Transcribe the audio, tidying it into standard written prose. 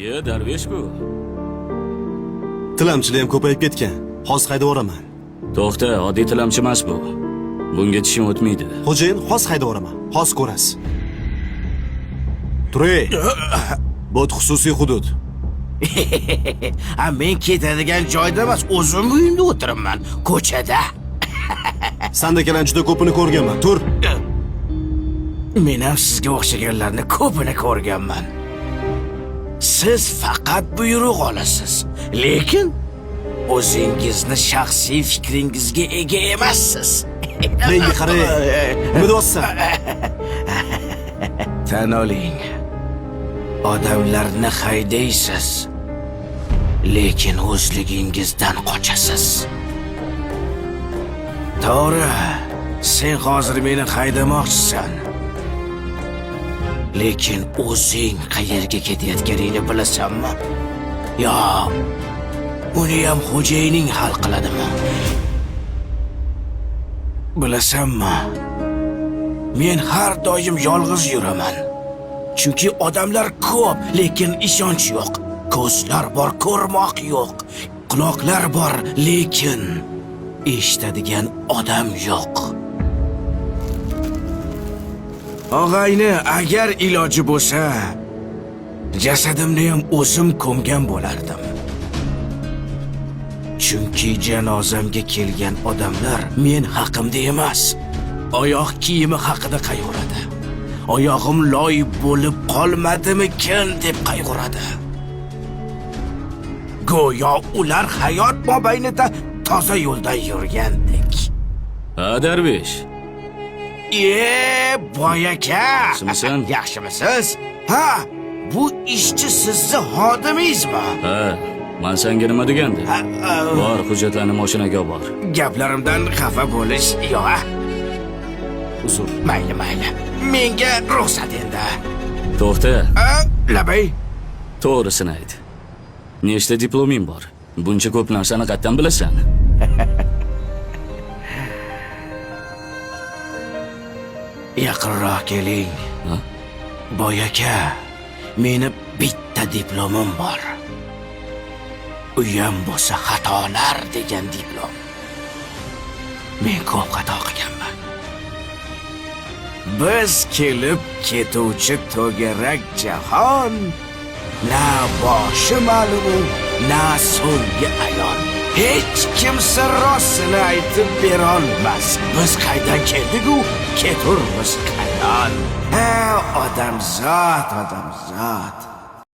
Darvesh-ku. Tilamchilar ham ko'payib ketgan. Hozir haydab yuboraman. To'xta, oddiy tilamchi emas bu. Bunga tishim o'tmaydi. Xo'jayin, hozir haydab yuboraman. Hozir ko'rasiz. Turay. Bu xususiy hudud. Men ketadigan joyda emas, o'zim uyimda o'tiribman, ko'chada. Sandakilarning juda ko'pini ko'rganman. Tur. Men ham sizga o'xshaganlarni ko'pini ko'rganman. Siz faqat buyruq olasiz, lekin o'zingizni shaxsiy fikringizga ega emassiz. Menga qarang. Nima deyapsan? Tan oling. Odamlarni haydaysiz, lekin o'zligingizdan qochasiz. To'g'ri, sen hozir meni haydamoqchisan. Lekin o'zing qayerga ketayotganingni bilasanmi? Yo, uni ham xo'jayining hal qiladimi? Bilasanmi? Men har doim yolg'iz yuraman. Chunki odamlar ko'p, lekin ishonch yo'q. Ko'zlar bor, ko'rmoq yo'q. Quloqlar bor, lekin eshitadigan odam yo'q. Og'ayni, agar iloji bo'lsa, jasadimni ham o'zim ko'mgan bo'lardim. Chunki janozamga kelgan odamlar men haqimda emas, oyoq kiyimi haqida qayg'uradi. Oyog'im loy bo'lib qolmadimikin deb qayg'uradi. Go'yo ular hayot mobaynida toza yo'ldan yurgandek. Darvesh. Boy aka. Yaxshimisan? Yaxshimisiz? Ha, bu ishchi sizni xodimingizmi? Ha, men senga nima degandim? Bor, hujjatlarni mashinaga olib bor. Gaplarimdan xafa bo'lish yo'q. Uzr. Mayli. Menga ruxsat endi. To'xta. Labay. To'g'risini ayt. Nechta diploming bor? Buncha ko'p narsani qayerdan bilasan? Yaqinroq keling. Boy aka, meni bitta diplomim bor. Uyam bo'lsa xatolar degan diplom. Men ko'p xato qilganman. Biz kelib ketuvchi to'garak jahon, na boshi ma'lum, na so'nggi ayon. Hech kimsa rostini aytib bera olmas. Biz qaydan keldik-ku, keturmiz qayon. Odamzod.